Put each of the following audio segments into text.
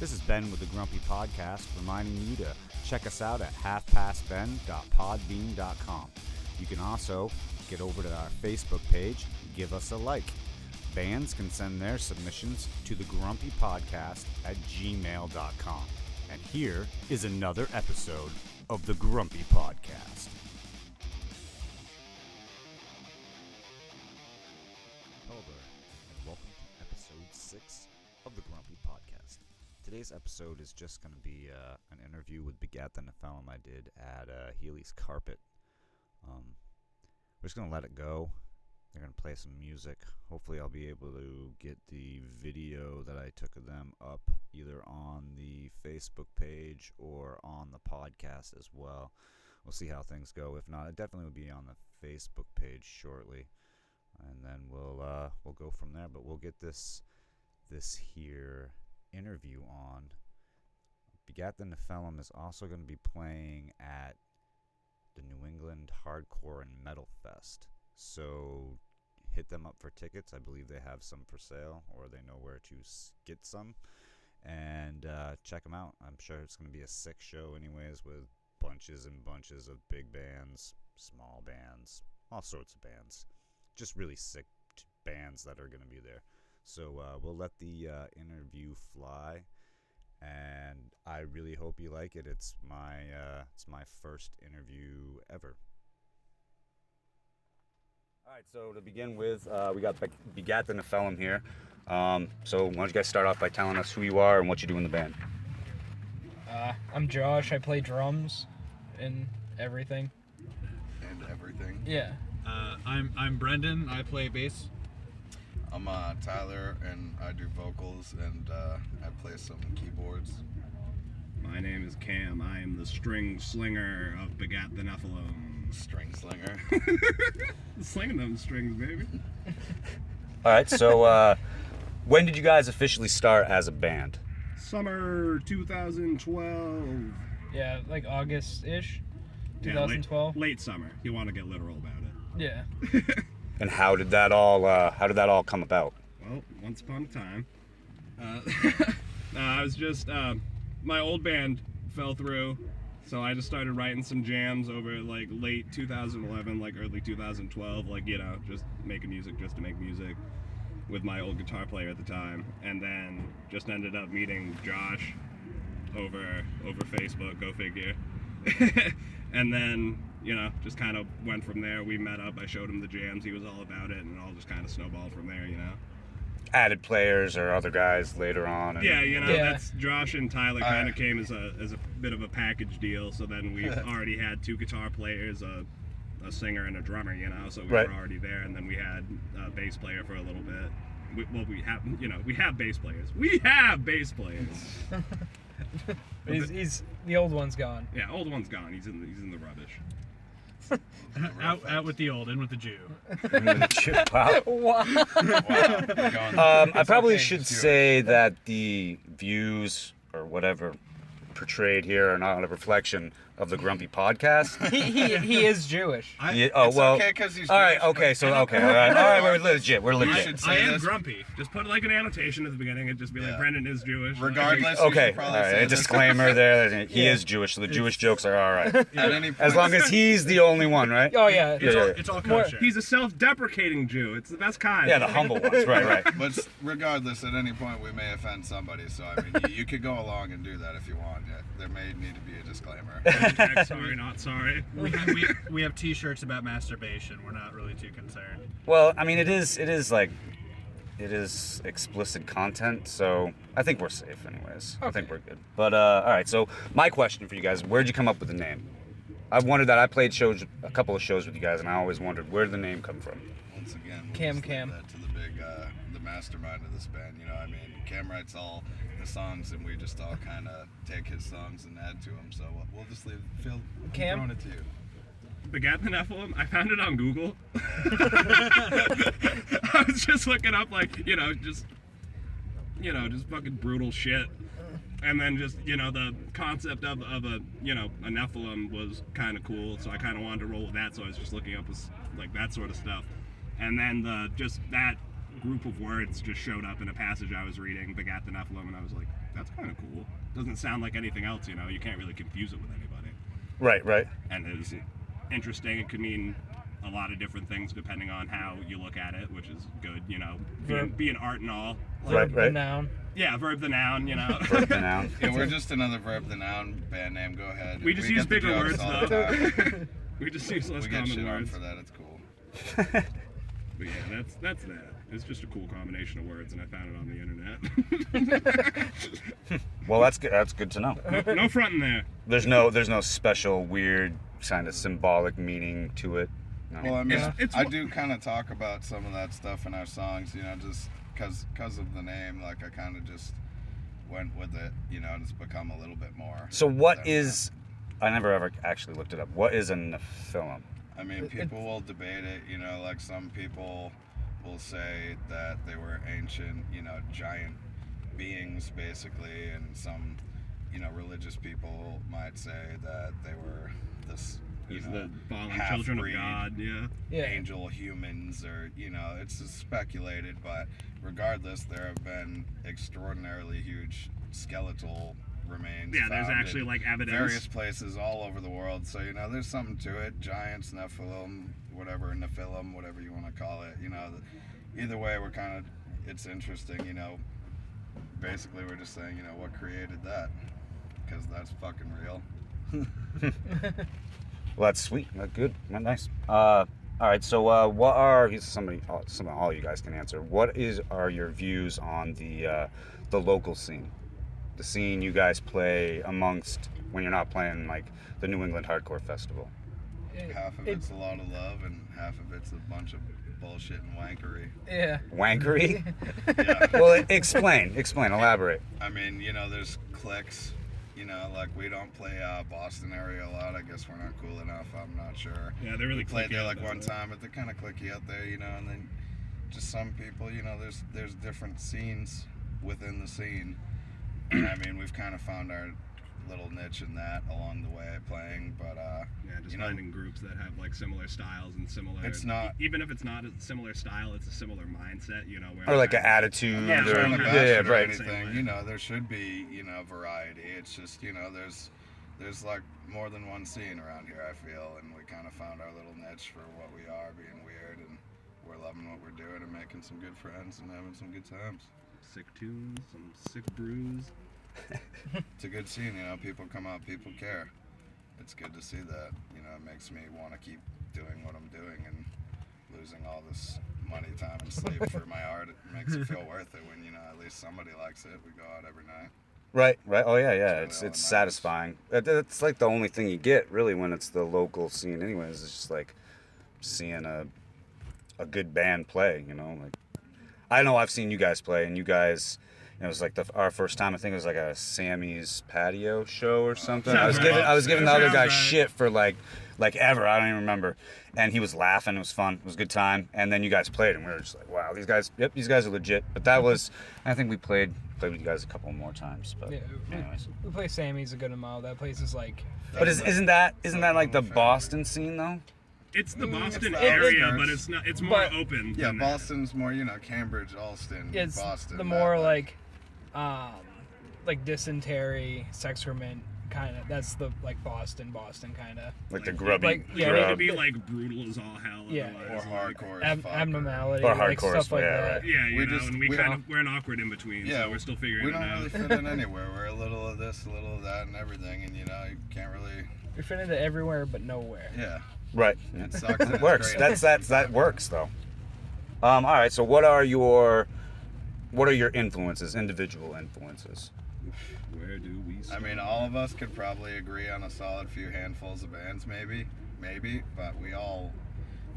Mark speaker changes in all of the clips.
Speaker 1: This is Ben with the Grumpy Podcast, reminding you to check us out at halfpastben.podbean.com. You can also get over to our Facebook page, give us a like. Bands can send their submissions to thegrumpypodcast@gmail.com. And here is another episode of the Grumpy Podcast. Hello there, and welcome to episode 6 of the Grumpy Podcast. Today's episode is just going to be an interview with Begat the Nephilim I did at Healy's Carpet. We're just going to let it go. They're going to play some music. Hopefully I'll be able to get the video that I took of them up either on the Facebook page or on the podcast as well. We'll see how things go. If not, it definitely will be on the Facebook page shortly. And then we'll go from there. But we'll get this here interview on. Begat the Nephilim is also going to be playing at the New England Hardcore and Metal Fest. So hit them up for tickets. I believe they have some for sale, or they know where to get some. And check them out. I'm sure it's going to be a sick show anyways, with bunches and bunches of big bands, small bands, all sorts of bands. Just really sick bands that are going to be there. So we'll let the interview fly, and I really hope you like it. It's my first interview ever. All right, so to begin with, we got Begat the Nephilim here. So why don't you guys start off by telling us who you are and what you do in the band?
Speaker 2: I'm Josh. I play drums and everything. Yeah.
Speaker 3: I'm Brendan. I play bass.
Speaker 4: I'm Tyler, and I do vocals, and I play some keyboards.
Speaker 3: My name is Cam. I am the string slinger of Begat the Nephilim.
Speaker 4: String slinger.
Speaker 3: Slinging them strings, baby.
Speaker 1: All right, so when did you guys officially start as a band?
Speaker 3: Summer 2012.
Speaker 2: Yeah, like August-ish, 2012.
Speaker 3: Yeah, late summer. You want to get literal about it.
Speaker 2: Yeah.
Speaker 1: And how did that all come about?
Speaker 3: Well, once upon a time, I was just my old band fell through. So I just started writing some jams over like late 2011, like early 2012, like, you know, just making music just to make music with my old guitar player at the time. And then just ended up meeting Josh over Facebook, go figure. And then, you know, just kind of went from there. We met up, I showed him the jams, he was all about it, and it all just kind of snowballed from there, you know.
Speaker 1: Added players or other guys later on. And
Speaker 3: Yeah, you know, that's Josh and Tyler kind of came as a bit of a package deal. So then we already had 2 guitar players, a singer and a drummer, you know. So we were already there, and then we had a bass player for a little bit. We have bass players. We have bass players.
Speaker 2: He's the old one's gone.
Speaker 3: Yeah, old one's gone. He's in the rubbish.
Speaker 5: Out with the old, in with the Jew.
Speaker 1: Wow. I probably should say that the views or whatever portrayed here are not a reflection of the Grumpy Podcast.
Speaker 2: He is Jewish.
Speaker 4: Okay, 'cause he's
Speaker 1: all right.
Speaker 4: Jewish,
Speaker 1: Okay. So all right. We're legit.
Speaker 3: I am grumpy. Just put like an annotation at the beginning and just be like, Brendan is Jewish.
Speaker 4: Regardless.
Speaker 1: Okay. All right. A disclaimer there. He is Jewish, so the Jewish jokes are all right. As long as he's the only one, right?
Speaker 2: Oh yeah.
Speaker 5: It's all kosher.
Speaker 3: He's a self-deprecating Jew. It's the best kind.
Speaker 1: Yeah, the humble ones. Right.
Speaker 4: But regardless, at any point we may offend somebody. So I mean, you could go along and do that if you want. Yeah, there may need to be a disclaimer.
Speaker 3: Sorry, not sorry.
Speaker 5: We have T-shirts about masturbation. We're not really too concerned.
Speaker 1: Well, I mean, it is explicit content, so I think we're safe anyways. Okay. I think we're good. But all right, so my question for you guys, where'd you come up with the name? I've wondered that. I played a couple of shows with you guys, and I always wondered, where did the name come from?
Speaker 4: Once again,
Speaker 2: Cam.
Speaker 4: That to the big, the mastermind of this band. You know, I mean, Cam writes all the songs, and we just all kind of take his songs and add to them. So we'll just throwing it to you.
Speaker 3: Begat the Nephilim, I found it on Google. I was just looking up, like, just fucking brutal shit. And then just, the concept of a Nephilim was kind of cool, so I kind of wanted to roll with that, so I was just looking up, like, that sort of stuff. And then just that group of words just showed up in a passage I was reading, Begat the Nephilim, and I was like, that's kind of cool. Doesn't sound like anything else, you know. You can't really confuse it with anybody.
Speaker 6: Right.
Speaker 3: And it's interesting. It could mean a lot of different things depending on how you look at it, which is good, you know. Being art and all.
Speaker 6: Right.
Speaker 2: The noun.
Speaker 3: Yeah, verb the noun, you know.
Speaker 6: Verb the noun.
Speaker 4: Yeah, we're just another verb the noun band name. Go ahead.
Speaker 3: We just use
Speaker 4: get the
Speaker 3: bigger
Speaker 4: jokes
Speaker 3: words,
Speaker 4: all the
Speaker 3: though.
Speaker 4: time.
Speaker 3: We just use less
Speaker 4: We get
Speaker 3: common
Speaker 4: shit on
Speaker 3: words.
Speaker 4: for that. It's cool.
Speaker 3: But yeah, that's that. It's just a cool combination of words, and I found it on the internet.
Speaker 6: Well, that's good. That's good to know.
Speaker 3: No fronting there.
Speaker 6: There's no special weird kind of symbolic meaning to it. No.
Speaker 4: Well, I mean,
Speaker 3: It's-
Speaker 4: I do kind of talk about some of that stuff in our songs, you know, just because of the name. Like, I kind of just went with it, you know, and it's become a little bit more.
Speaker 6: So what
Speaker 4: than
Speaker 6: is? I never ever actually looked it up. What is a Nephilim?
Speaker 4: I mean, people will debate it, you know, like some people will say that they were ancient, you know, giant beings, basically, and some, you know, religious people might say that they were this, you
Speaker 3: It's
Speaker 4: know,
Speaker 3: the fallen children of
Speaker 4: half-breed
Speaker 3: God, yeah.
Speaker 2: Yeah.
Speaker 4: angel humans, or, you know, it's just speculated, but regardless, there have been extraordinarily huge skeletal remains
Speaker 3: Yeah, there's
Speaker 4: found
Speaker 3: actually
Speaker 4: in
Speaker 3: like evidence.
Speaker 4: various places all over the world, so, you know, there's something to it. Giants, Nephilim, Nephilim, whatever you want to call it, you know, either way, we're kind of, it's interesting, you know, basically we're just saying, you know, what created that, because that's fucking real.
Speaker 6: Well, that's sweet. That's good. Nice. All right. So, what are somebody? All you guys can answer. What are your views on the local scene? The scene you guys play amongst when you're not playing like the New England Hardcore Festival.
Speaker 4: Half of it's a lot of love, and half of it's a bunch of bullshit and wankery.
Speaker 2: Yeah.
Speaker 6: Wankery?
Speaker 4: Yeah.
Speaker 6: Well, explain. Elaborate.
Speaker 4: I mean, you know, there's cliques. You know, like, we don't play Boston area a lot. I guess we're not cool enough. I'm not sure.
Speaker 3: Yeah, they're really
Speaker 4: We played
Speaker 3: cliquey
Speaker 4: there
Speaker 3: out
Speaker 4: like
Speaker 3: there,
Speaker 4: one
Speaker 3: though.
Speaker 4: time, but they're kind of cliquey out there, you know. And then just some people, you know, there's different scenes within the scene. And I mean, we've kind of found our little niche in that along the way playing. But
Speaker 3: Yeah, just
Speaker 4: you know,
Speaker 3: finding groups that have like similar styles and similar.
Speaker 4: It's not-
Speaker 3: even if it's not a similar style, it's a similar mindset. You know, where
Speaker 6: Or like an
Speaker 3: I-
Speaker 6: attitude.
Speaker 3: Yeah,
Speaker 4: not
Speaker 6: or,
Speaker 4: trying to bash
Speaker 6: yeah,
Speaker 4: it or
Speaker 6: right.
Speaker 4: anything.
Speaker 3: Same
Speaker 4: You
Speaker 3: way.
Speaker 4: know, there should be, you know, variety. It's just, you know, there's like more than one scene around here, I feel, and we kind of found our little niche for what we are, being weird, and we're loving what we're doing and making some good friends and having some good times.
Speaker 3: Sick tunes, some sick brews.
Speaker 4: It's a good scene, you know, people come out, people care. It's good to see that, you know, it makes me want to keep doing what I'm doing, and losing all this money, time, and sleep for my art. It makes it feel worth it when, you know, at least somebody likes it. We go out every night.
Speaker 6: Right. Oh yeah.
Speaker 4: really all
Speaker 6: It's
Speaker 4: that matters.
Speaker 6: satisfying. It's like the only thing you get really when it's the local scene. Anyways, it's just like seeing a good band play. You know, like I know I've seen you guys play, and you guys. It was like our first time. I think it was like a Sammy's patio show or something. I was giving the other guy shit for like ever. I don't even remember. And he was laughing. It was fun. It was a good time. And then you guys played, and we were just like, wow, these guys are legit. But that was, I think we played with you guys a couple more times. But
Speaker 2: Yeah.
Speaker 6: anyways.
Speaker 2: We play Sammy's a good amount. That place is like.
Speaker 6: But isn't that like the Boston scene though?
Speaker 3: It's the Boston
Speaker 4: the
Speaker 3: area,
Speaker 4: outskirts.
Speaker 3: but it's not. It's more
Speaker 2: But-
Speaker 3: open.
Speaker 4: Yeah,
Speaker 3: than that.
Speaker 4: Boston's more, you know, Cambridge, Alston,
Speaker 2: It's
Speaker 4: Boston.
Speaker 2: the
Speaker 4: that
Speaker 2: more
Speaker 4: way.
Speaker 2: like dysentery, sexcrement kind of. That's the like Boston kind of.
Speaker 6: Like the
Speaker 3: Like-
Speaker 6: grubby.
Speaker 2: like, yeah,
Speaker 3: You need to
Speaker 6: grub.
Speaker 3: be like brutal as all hell.
Speaker 2: Yeah.
Speaker 4: Or
Speaker 3: otherwise, like-
Speaker 4: hardcore as fuck.
Speaker 2: Abnormality,
Speaker 6: Or
Speaker 2: like
Speaker 6: hardcore,
Speaker 2: stuff like
Speaker 6: yeah,
Speaker 2: that.
Speaker 6: right.
Speaker 3: Yeah, you
Speaker 4: We
Speaker 3: know,
Speaker 4: just-
Speaker 3: and we're an awkward in between.
Speaker 4: Yeah,
Speaker 3: so we're still figuring
Speaker 4: We
Speaker 3: it
Speaker 4: don't
Speaker 3: out.
Speaker 4: really fit in anywhere. We're a little of this, a little of that, and everything, and, you know, you can't really.
Speaker 2: We fit into everywhere but nowhere.
Speaker 4: Yeah,
Speaker 6: Right.
Speaker 4: it sucks. and
Speaker 6: It
Speaker 4: it's
Speaker 6: works.
Speaker 4: great.
Speaker 6: That works though. All right. So what are your influences, individual influences?
Speaker 3: Where do we
Speaker 4: I
Speaker 3: start?
Speaker 4: mean, all of us could probably agree on a solid few handfuls of bands, maybe, but we all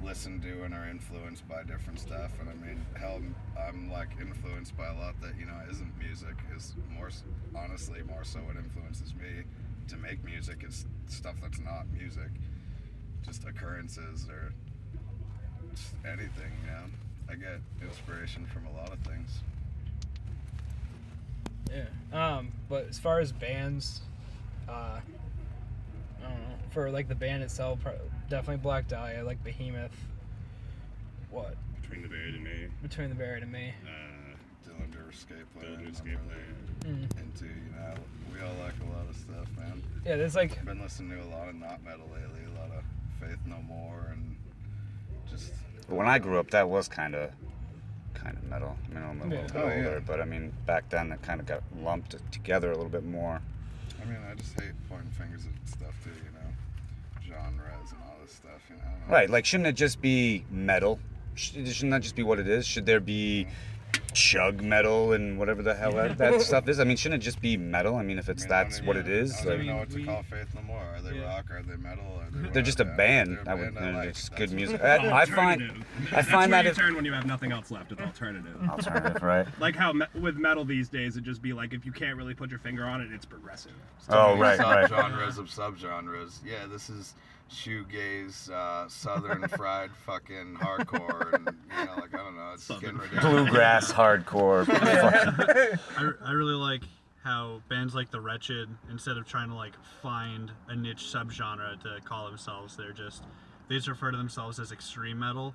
Speaker 4: listen to and are influenced by different stuff. And I mean, hell, I'm like influenced by a lot that, you know, isn't music. Is more, honestly, more so what influences me to make music is stuff that's not music, just occurrences or just anything. You know, I get inspiration from a lot of things.
Speaker 2: Yeah. But as far as bands, I don't know. For like the band itself, definitely Black Dahlia, like Behemoth. What?
Speaker 3: Between the Buried and Me.
Speaker 2: Between the Buried and Me.
Speaker 4: Dillinger skate player.
Speaker 3: Filler
Speaker 4: I'm
Speaker 3: skate
Speaker 4: really into, we all like a lot of stuff, man.
Speaker 2: Yeah, there's like
Speaker 4: I've been listening to a lot of not metal lately, a lot of Faith No More, and just.
Speaker 6: But when I grew up, that was kind of metal. I mean, I'm a little bit
Speaker 4: Oh, yeah.
Speaker 6: older, but I mean, back then it kind of got lumped together a little bit more.
Speaker 4: I mean, I just hate pointing fingers at stuff too, genres and all this stuff,
Speaker 6: Right, like shouldn't it just be metal? Shouldn't that just be what it is? Should there be chug metal and whatever the hell that stuff is? I mean, shouldn't it just be metal? I mean, if that's what it is.
Speaker 4: I don't even know what to call Faith No More. Are they rock? Are they metal?
Speaker 6: They're just a band.
Speaker 4: They're a band I like.
Speaker 6: It's good
Speaker 4: That's
Speaker 6: music.
Speaker 4: what-
Speaker 6: I find
Speaker 3: That's
Speaker 6: that
Speaker 3: where you
Speaker 6: it's
Speaker 3: turn when you have nothing else left. It's alternative.
Speaker 6: alternative, right?
Speaker 3: Like how with metal these days, it just be like if you can't really put your finger on it, it's progressive.
Speaker 6: Oh, right.
Speaker 4: Subgenres of subgenres. Yeah, this is shoegaze, southern fried fucking hardcore, and I don't know, it's getting ridiculous.
Speaker 6: Bluegrass, hardcore.
Speaker 5: I really like how bands like The Wretched, instead of trying to like find a niche subgenre to call themselves, they just refer to themselves as extreme metal,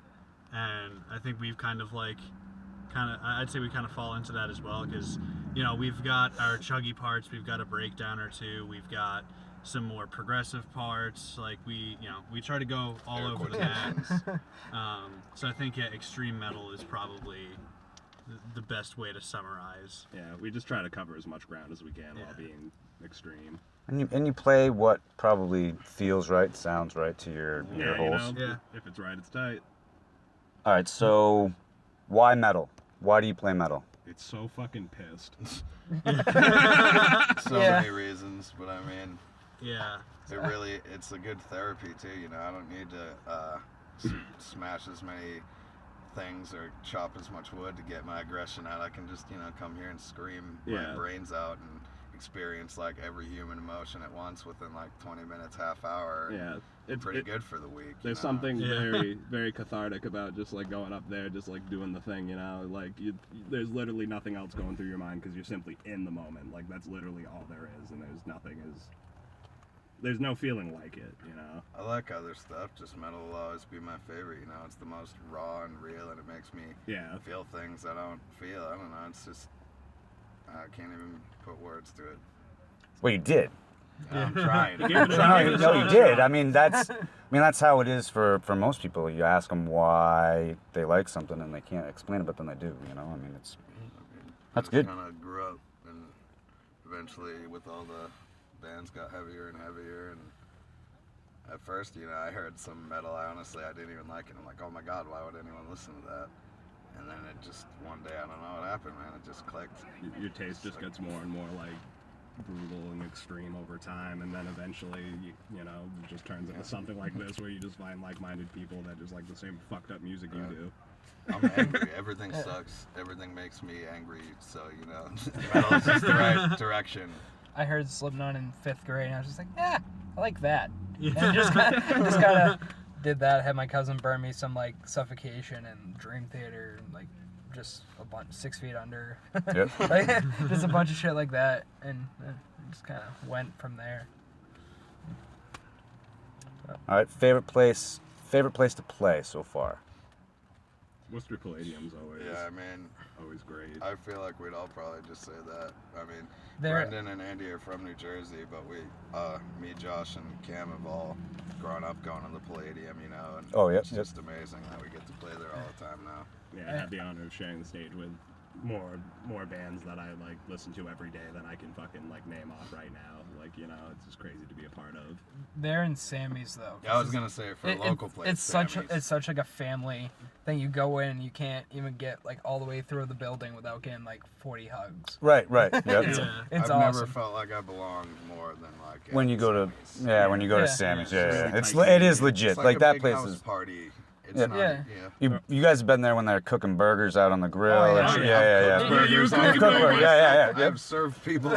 Speaker 5: and I think we've I'd say we kind of fall into that as well, because we've got our chuggy parts, we've got a breakdown or two, we've got some more progressive parts, like we try to go all over the map. So I think extreme metal is probably the best way to summarize.
Speaker 3: Yeah, we just try to cover as much ground as we can while being extreme.
Speaker 6: And you play what probably feels right, sounds right to your holes.
Speaker 3: If it's right, it's tight.
Speaker 6: All right, so why metal? Why do you play metal?
Speaker 3: It's so fucking pissed.
Speaker 4: So many reasons, but I mean, it's a good therapy too. I don't need to smash as many things or chop as much wood to get my aggression out. I can just come here and scream my brains out and experience like every human emotion at once within like 20 minutes, half hour.
Speaker 3: Yeah,
Speaker 4: it's pretty good for the week.
Speaker 3: There's something very, very cathartic about just like going up there, just like doing the thing. Like there's literally nothing else going through your mind because you're simply in the moment. Like that's literally all there is, and there's no feeling like it.
Speaker 4: I like other stuff. Just metal will always be my favorite. It's the most raw and real, and it makes me feel things I don't feel. I don't know. It's just I can't even put words to it.
Speaker 6: Well, you did.
Speaker 4: I'm trying.
Speaker 6: No, you did. I mean, that's how it is for most people. You ask them why they like something, and they can't explain it, but then they do. I mean, that's good.
Speaker 4: I kind of grew up, and eventually, with all the bands, got heavier and heavier. And at first, I heard some metal. I didn't even like it. I'm like, oh my god, why would anyone listen to that? And then it just one day, I don't know what happened, man. It just clicked.
Speaker 3: Your taste just gets more and more like brutal and extreme over time, and then eventually it just turns into something like this where you just find like-minded people that just like the same fucked up music you do.
Speaker 4: I'm angry. Everything sucks. Everything makes me angry. So metal is just the right direction.
Speaker 2: I heard Slipknot in 5th grade, and I was just like, I like that. And just kind of did that. Had my cousin burn me some like Suffocation and Dream Theater, and like just a bunch 6 Feet Under.
Speaker 6: Yep.
Speaker 2: Just a bunch of shit like that, and just kind of went from there.
Speaker 6: All right, favorite place to play so far.
Speaker 3: Worcester Palladium's always always great.
Speaker 4: I feel like we'd all probably just say that. I mean,
Speaker 2: There-
Speaker 4: Brendan and Andy are from New Jersey, but me, Josh, and Cam have all grown up going to the Palladium, and it's just amazing that we get to play there all the time now.
Speaker 3: Yeah, I had the honor of sharing the stage with more bands that I like listen to every day that I can fucking like name off right now. Like it's just crazy to be a part of.
Speaker 2: They're in Sammy's though.
Speaker 4: Yeah, I was gonna say for a local place.
Speaker 2: It's such like a family thing. You go in and you can't even get like all the way through the building without getting like 40 hugs.
Speaker 6: Right. Yep.
Speaker 2: It's
Speaker 4: I've
Speaker 2: awesome.
Speaker 4: never felt like I belonged more than like
Speaker 6: When you go to Sammy's,
Speaker 3: It's
Speaker 6: it is legit.
Speaker 4: It's
Speaker 6: Like
Speaker 4: a
Speaker 6: that
Speaker 4: big
Speaker 6: place
Speaker 4: house
Speaker 6: is.
Speaker 4: party. It's
Speaker 6: Yeah.
Speaker 4: not,
Speaker 6: You guys have been there when they're cooking burgers out on the grill.
Speaker 2: Oh, yeah.
Speaker 6: and shit.
Speaker 2: Yeah.
Speaker 4: Burgers.
Speaker 6: I've cooked burgers. Yeah.
Speaker 4: I've served people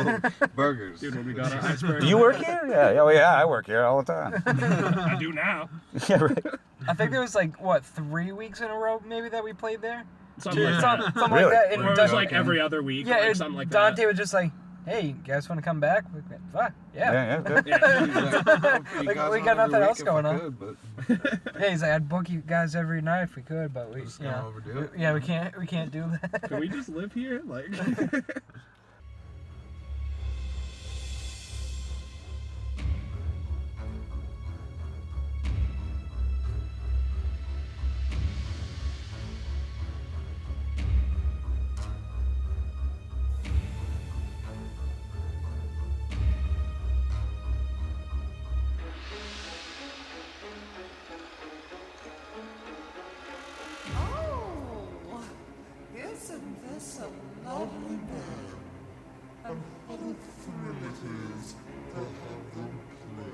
Speaker 4: burgers.
Speaker 3: Dude, when we got our iceberg.
Speaker 6: Do you work here? Yeah. Oh yeah, I work here all the time.
Speaker 3: I do now.
Speaker 6: Yeah, right.
Speaker 2: I think there was like 3 weeks in a row maybe that we played there.
Speaker 3: Something like that.
Speaker 2: Something
Speaker 6: Really?
Speaker 2: like that. And
Speaker 3: Or it was like every other week.
Speaker 2: yeah,
Speaker 3: like
Speaker 2: and
Speaker 3: something like
Speaker 2: Dante
Speaker 3: that.
Speaker 2: was just like, hey, you guys want to come back? Fuck, yeah.
Speaker 6: Yeah, good.
Speaker 2: We got nothing else going on. Yeah, he's like, I'd book you guys every night if we could, but we,
Speaker 4: Just
Speaker 2: you
Speaker 4: gonna
Speaker 2: know,
Speaker 4: overdo it.
Speaker 2: yeah, we can't do that.
Speaker 3: Can we just live here? Like.
Speaker 7: Oh, isn't this a lovely day? And what a thrill it is to have them play.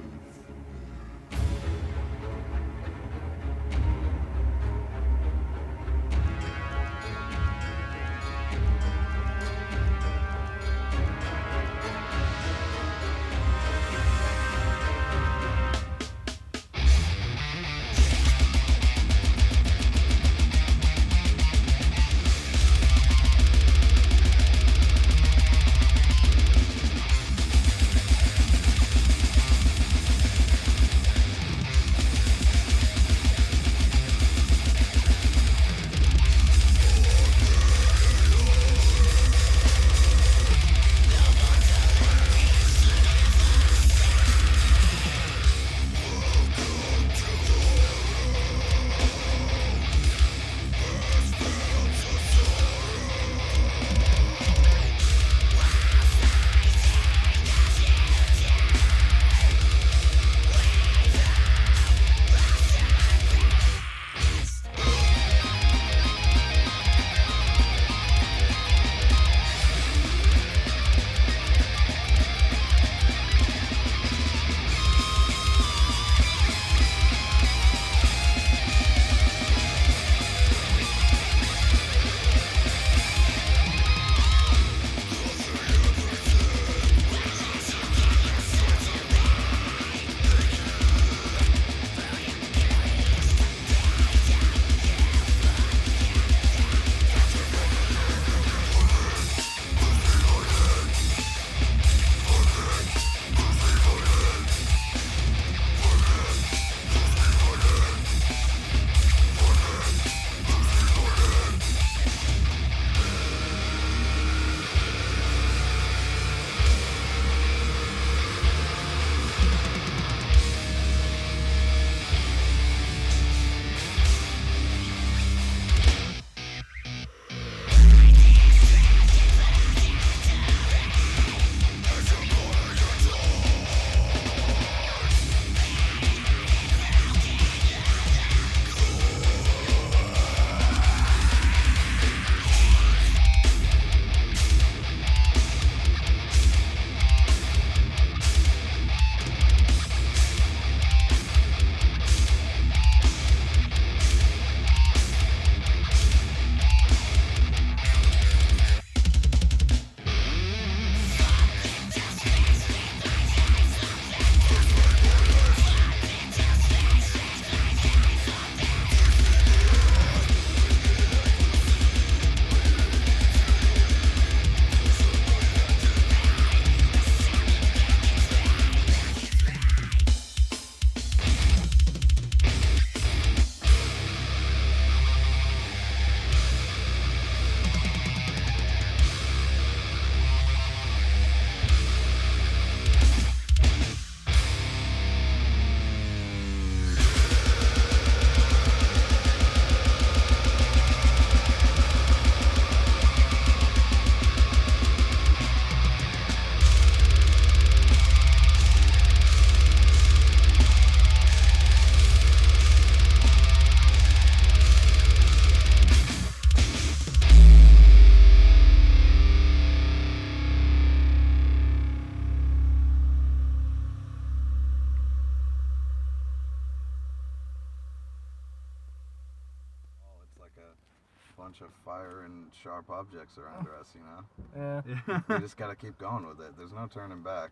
Speaker 4: bunch of fire and sharp objects around us, you know?
Speaker 2: Yeah.
Speaker 4: We just gotta keep going with it. There's no turning back.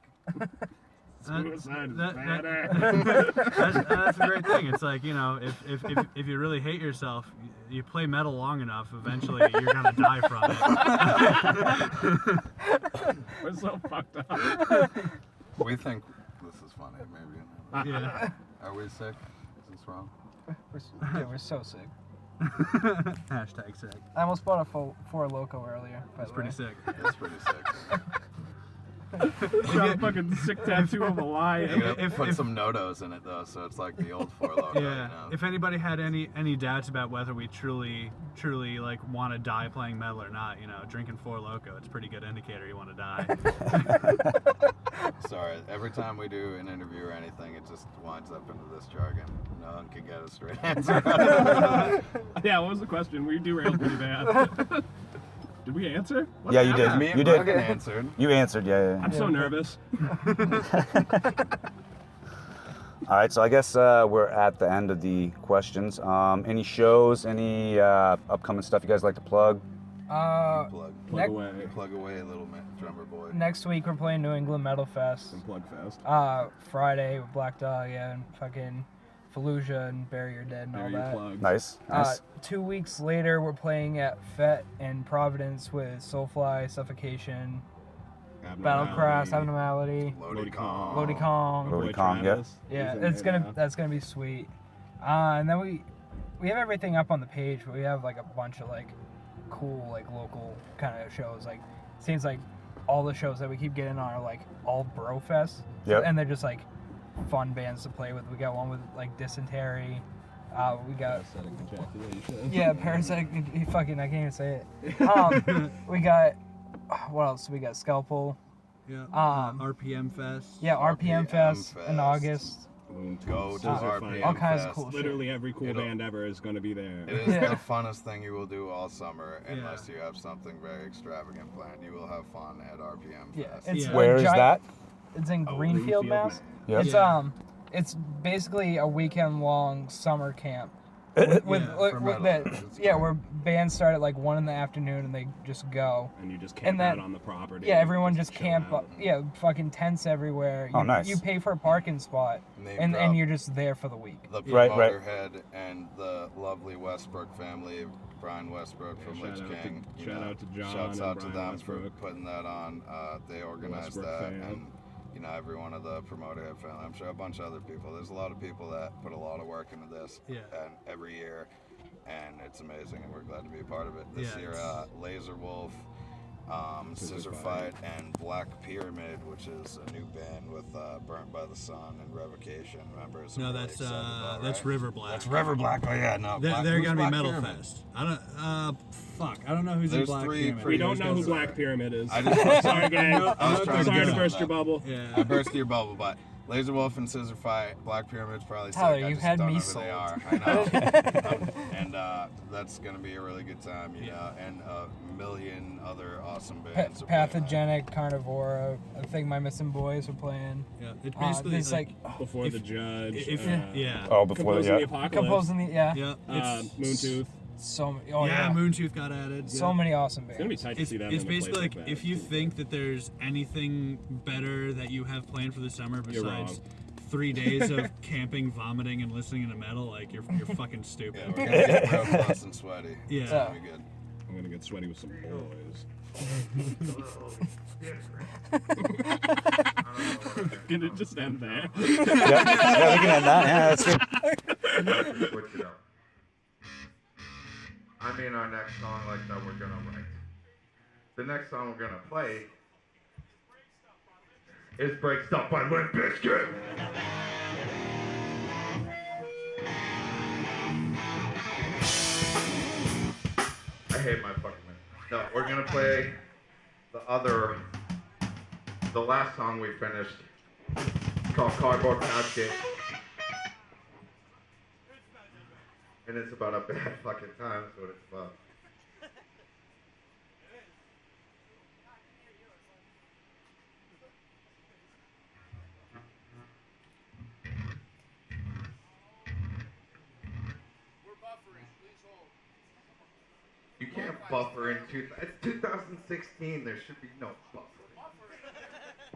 Speaker 3: Suicide is
Speaker 5: That-
Speaker 3: badass.
Speaker 5: that's a great thing. It's like, you know, if you really hate yourself, you play metal long enough, eventually you're gonna die from it.
Speaker 3: We're so fucked up.
Speaker 4: We think this is funny, maybe.
Speaker 5: Yeah.
Speaker 4: Are we sick? Is this wrong?
Speaker 2: We're so sick.
Speaker 5: Hashtag sick.
Speaker 2: I almost bought a Four Loko earlier.
Speaker 5: That's pretty sick.
Speaker 4: That's pretty sick.
Speaker 3: Got a fucking sick tattoo of a
Speaker 4: You
Speaker 3: lion.
Speaker 4: gotta put some no-dos in it though, so it's like the old Four Loko.
Speaker 5: Yeah.
Speaker 4: You know?
Speaker 5: If anybody had any doubts about whether we truly like want to die playing metal or not, you know, drinking Four Loko, it's a pretty good indicator you want to die.
Speaker 4: Sorry, every time we do an interview or anything, it just winds up into this jargon. No one can get a straight answer.
Speaker 3: Yeah, what was the question? We derailed pretty bad. Did we answer? What
Speaker 6: Yeah, you
Speaker 3: happened?
Speaker 6: did.
Speaker 4: Me
Speaker 6: You
Speaker 4: and
Speaker 6: did.
Speaker 4: Morgan answered.
Speaker 6: You answered, yeah.
Speaker 3: I'm so nervous.
Speaker 6: All right, so I guess we're at the end of the questions. Any shows, any upcoming stuff you guys like to plug?
Speaker 4: Plug
Speaker 2: Next-
Speaker 3: away.
Speaker 4: plug away, little drummer boy.
Speaker 2: Next week we're playing New England Metal Fest.
Speaker 3: And plug fast.
Speaker 2: Friday with Black Dog, yeah, and fucking Fallujah and Bury Your Dead and
Speaker 3: There
Speaker 2: all
Speaker 3: you
Speaker 2: that.
Speaker 3: plug.
Speaker 6: Nice, nice.
Speaker 2: 2 weeks later, we're playing at FET in Providence with Soulfly, Suffocation, Battlecraft, Abnormality,
Speaker 3: Lodi Kong.
Speaker 2: Lodi Kong.
Speaker 6: Lodi Kong, yeah.
Speaker 2: Yeah,
Speaker 3: He's in
Speaker 2: it's
Speaker 3: there
Speaker 2: gonna
Speaker 3: now.
Speaker 2: that's gonna be sweet. And then we have everything up on the page, but we have like a bunch of like cool like local kind of shows. Like seems like all the shows that we keep getting on are like all bro fest.
Speaker 6: Yep.
Speaker 2: And they're just like fun bands to play with. We got one with like Dysentery. We got
Speaker 3: Parasitic ejaculation.
Speaker 2: yeah, Parasitic. Fucking I can't even say it. We got what else? We got Scalpel.
Speaker 5: Yeah.
Speaker 2: RPM
Speaker 5: Fest.
Speaker 2: Yeah, RPM Fest in
Speaker 4: Fest.
Speaker 2: August.
Speaker 4: Go to
Speaker 3: Those are
Speaker 4: RPM
Speaker 3: fun.
Speaker 2: All kinds of
Speaker 4: Fest.
Speaker 2: cool shit.
Speaker 3: Literally every cool
Speaker 4: It'll-
Speaker 3: band ever is going to be there.
Speaker 4: It is
Speaker 2: Yeah.
Speaker 4: the funnest thing you will do all summer,
Speaker 5: Yeah.
Speaker 4: unless you have something very extravagant planned. You will have fun at RPM
Speaker 2: Yeah,
Speaker 4: Fest.
Speaker 2: it's
Speaker 5: Yeah.
Speaker 2: a
Speaker 6: Where is that?
Speaker 2: It's in
Speaker 3: Oh,
Speaker 2: Greenfield, Mass.
Speaker 6: Yep.
Speaker 2: It's
Speaker 5: Yeah.
Speaker 2: it's basically a weekend long summer camp. With
Speaker 5: Yeah,
Speaker 4: for
Speaker 2: with
Speaker 4: metal.
Speaker 2: that,
Speaker 4: It's
Speaker 2: yeah,
Speaker 4: great.
Speaker 2: where bands start at like 1 in the afternoon and they just go.
Speaker 3: And you just
Speaker 2: And
Speaker 3: camp
Speaker 2: then-
Speaker 3: out on the property.
Speaker 2: Yeah, everyone
Speaker 3: just
Speaker 2: just
Speaker 3: chill
Speaker 2: camp
Speaker 3: out.
Speaker 2: up. Yeah, fucking tents everywhere.
Speaker 6: Oh,
Speaker 2: You,
Speaker 6: nice.
Speaker 2: You pay for a parking spot,
Speaker 4: Name
Speaker 2: and
Speaker 4: drop
Speaker 2: you're just there for the week.
Speaker 4: the
Speaker 6: Right, right.
Speaker 4: Motorhead and the lovely Westbrook family, Brian Westbrook from
Speaker 3: Yeah,
Speaker 4: Lich
Speaker 3: shout out to-
Speaker 4: King. you
Speaker 3: shout
Speaker 4: know,
Speaker 3: out to John
Speaker 4: Shouts
Speaker 3: and
Speaker 4: out to
Speaker 3: Brian
Speaker 4: them for
Speaker 3: Westbrook.
Speaker 4: putting that on. They organized
Speaker 3: Westbrook
Speaker 4: that,
Speaker 3: fan.
Speaker 4: and you know every one of the Promoterhead family. I'm sure a bunch of other people. There's a lot of people that put a lot of work into this,
Speaker 5: Yeah.
Speaker 4: and every year, and it's amazing, and we're glad to be a part of it. This
Speaker 5: Yeah,
Speaker 4: year,
Speaker 5: it's-
Speaker 4: Laser Wolf,
Speaker 3: Scissor
Speaker 4: Scissor
Speaker 3: Fight.
Speaker 4: Fight, and Black Pyramid, which is a new band with Burnt by the Sun and Revocation members.
Speaker 5: No,
Speaker 4: we're really
Speaker 5: that's
Speaker 4: excited about,
Speaker 5: that's
Speaker 4: right?
Speaker 5: River Black.
Speaker 4: That's River Black. Oh yeah, no.
Speaker 5: They're,
Speaker 4: Black-
Speaker 5: they're
Speaker 4: who's
Speaker 5: gonna be
Speaker 4: Black
Speaker 5: Metal
Speaker 4: Pyramid?
Speaker 5: Fest. I don't. Fuck. I don't know who's in
Speaker 4: There's
Speaker 5: Black
Speaker 4: three
Speaker 5: Pyramid.
Speaker 3: We
Speaker 4: pretty
Speaker 3: don't know who
Speaker 4: guys
Speaker 3: Black
Speaker 4: are.
Speaker 3: Pyramid is.
Speaker 4: I just
Speaker 3: Sorry, gang.
Speaker 4: I was trying to
Speaker 3: Sorry
Speaker 4: get
Speaker 3: to
Speaker 4: on
Speaker 3: burst
Speaker 4: that.
Speaker 3: your bubble.
Speaker 4: I
Speaker 5: Yeah.
Speaker 4: burst your bubble, but Laser Wolf and Scissor Fight, Black Pyramid's probably sick.
Speaker 2: Tyler,
Speaker 4: I
Speaker 2: you
Speaker 4: just
Speaker 2: had
Speaker 4: don't
Speaker 2: me
Speaker 4: know who they
Speaker 2: sold.
Speaker 4: are. I know. And that's gonna be a really good time, you know. And a million other awesome bands. are playing that.
Speaker 2: Pathogenic, Carnivora. I think my missing boys are playing.
Speaker 5: Yeah. It's basically
Speaker 2: It's like
Speaker 3: Before
Speaker 5: If-
Speaker 3: the Judge.
Speaker 5: if
Speaker 2: Yeah.
Speaker 6: Oh, before
Speaker 3: Composing the
Speaker 6: yeah.
Speaker 3: Apocalypse.
Speaker 2: composing the yeah.
Speaker 5: Yeah. It's
Speaker 3: Moontooth.
Speaker 2: So many. Oh
Speaker 5: yeah.
Speaker 2: yeah.
Speaker 5: Moontooth got added.
Speaker 2: So
Speaker 5: yeah.
Speaker 2: many awesome
Speaker 3: It's gonna be
Speaker 2: bands.
Speaker 3: tight to
Speaker 5: It's,
Speaker 3: see them.
Speaker 5: it's
Speaker 3: in a place
Speaker 5: basically like
Speaker 3: that.
Speaker 5: if you think that there's anything better that you have planned for the summer
Speaker 3: You're
Speaker 5: besides
Speaker 3: wrong.
Speaker 5: 3 days of camping, vomiting, and listening to metal, like you're fucking stupid.
Speaker 4: Yeah, we're gonna get real close and sweaty.
Speaker 5: Yeah.
Speaker 4: It's gonna be good.
Speaker 3: I'm gonna get sweaty with some boys. Gonna just end there.
Speaker 6: Yeah, we can end that. Yeah, that's good.
Speaker 8: Switch it up. I mean, our next song like that we're gonna write. The next song we're gonna play is "Break Stuff" by Limp Bizkit. I hate my fucking man. No, we're gonna play the last song we finished, called "Cardboard Basket." And it's about a bad fucking time, that's what it's about. You can't buffer in it's 2016, there should be no buffer.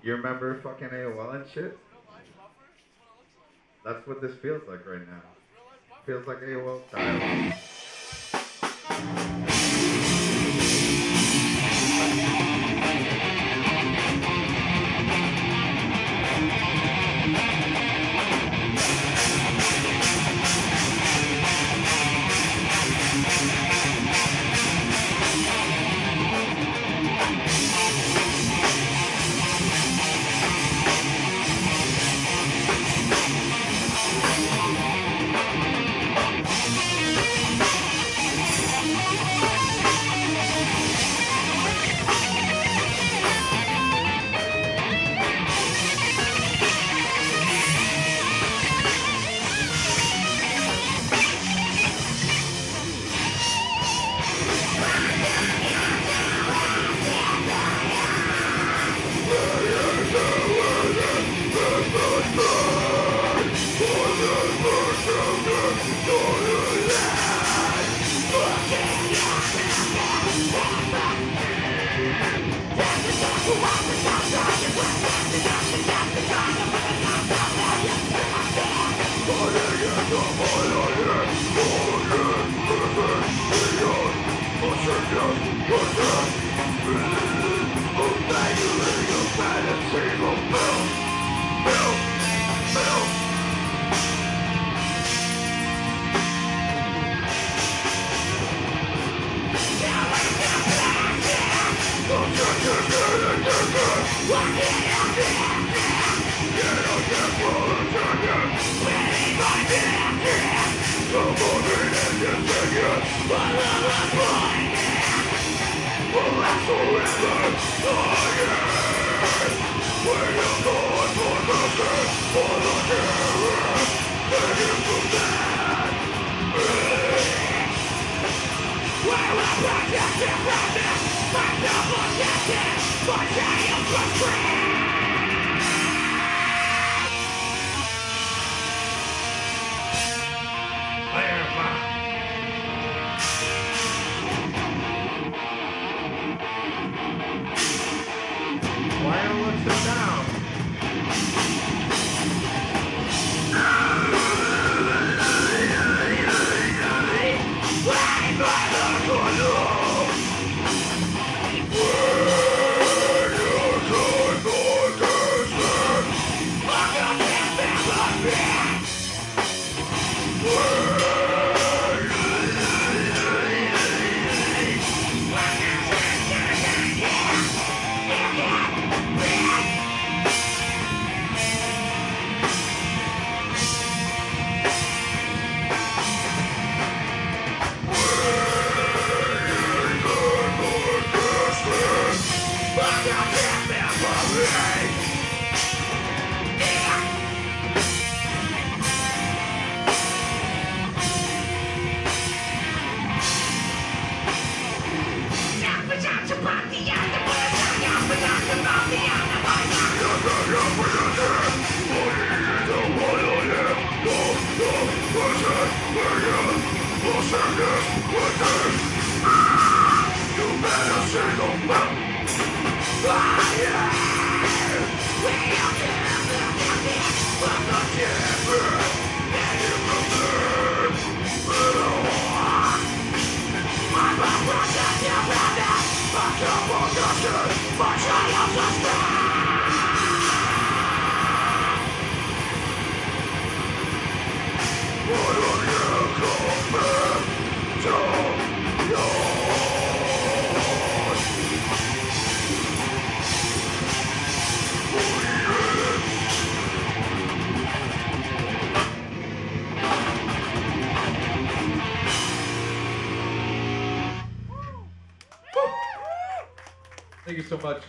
Speaker 8: You remember fucking AOL and shit? That's what this feels like right now. Feels like AOL dialogue.
Speaker 9: Thank you so much.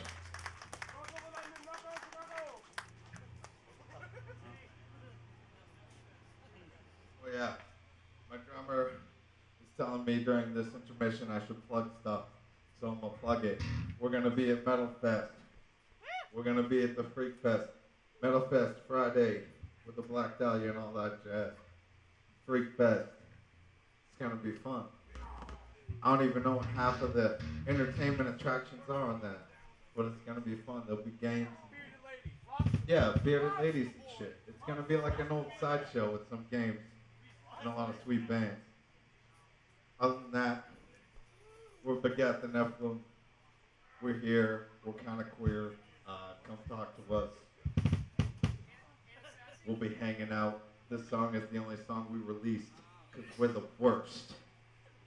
Speaker 9: Oh yeah, my drummer is telling me during this intermission I should plug stuff, so I'm gonna plug it. We're gonna be at Metal Fest. We're gonna be at the Freak Fest. Metal Fest Friday with the Black Dahlia and all that jazz. Freak Fest. It's gonna be fun. I don't even know what half of the entertainment attractions are on that, but it's gonna be fun. There'll be games. Yeah, bearded ladies and shit. It's gonna be like an old sideshow with some games and a lot of sweet bands. Other than that, we're Begat the Nephilim. We're here. We're kind of queer. Come talk to us. We'll be hanging out. This song is the only song we released because we're the worst.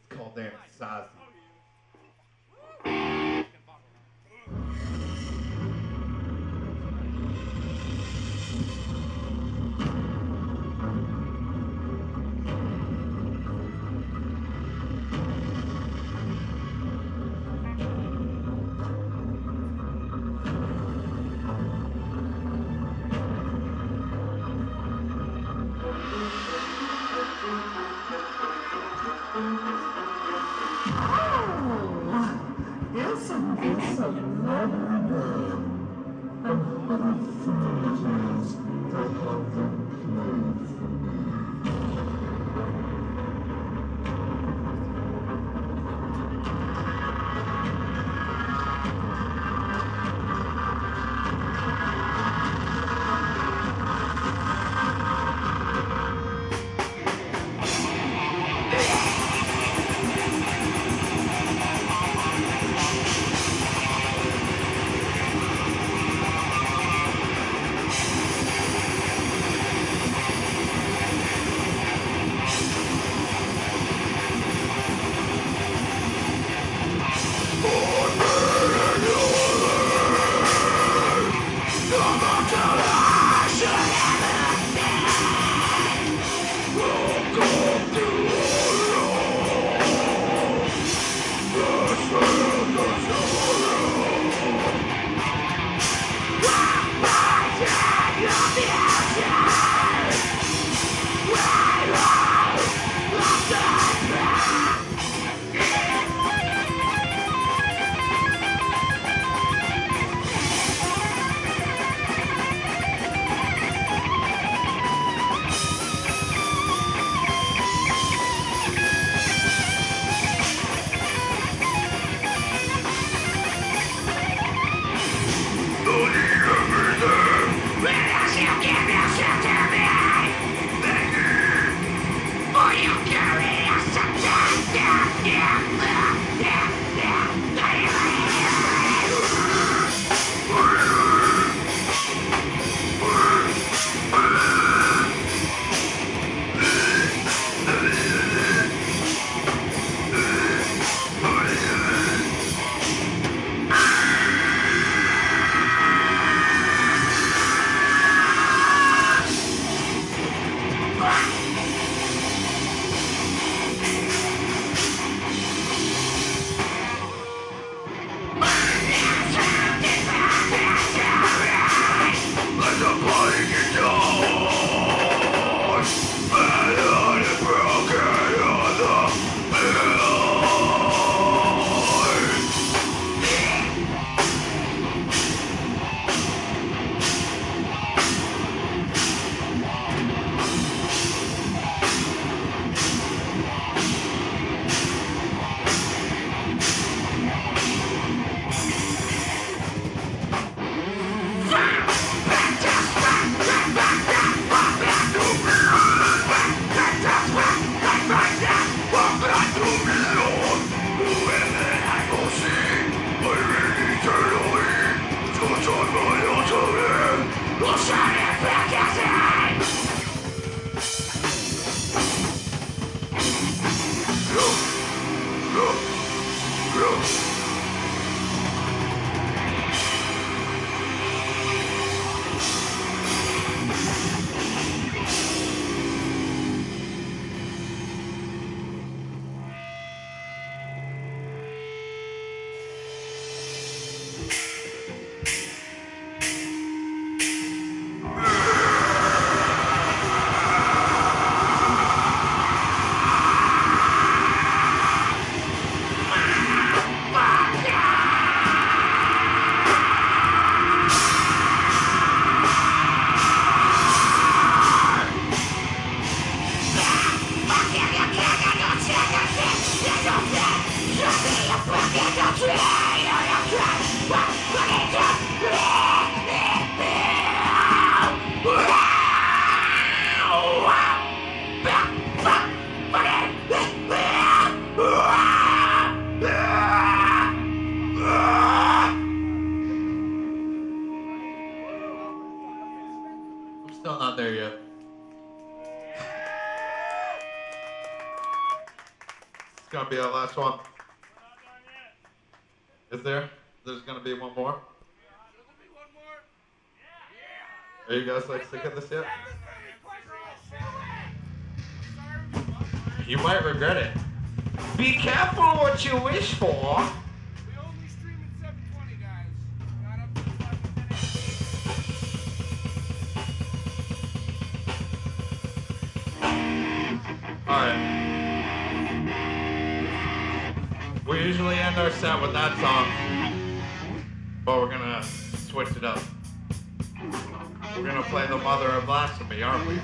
Speaker 9: It's called Anasazi.
Speaker 7: Isn't this a lovely day? And what a thrill it is to have them play for me.
Speaker 9: be our last one. Is there? There's gonna be one more? Are you guys like sick of this yet? You might regret it. Be careful what you wish for.
Speaker 10: We only stream at 720, guys. Not up to fucking
Speaker 9: Alright. We usually end our set with that song, but we're gonna switch it up. We're gonna play The Mother of Blasphemy, aren't we?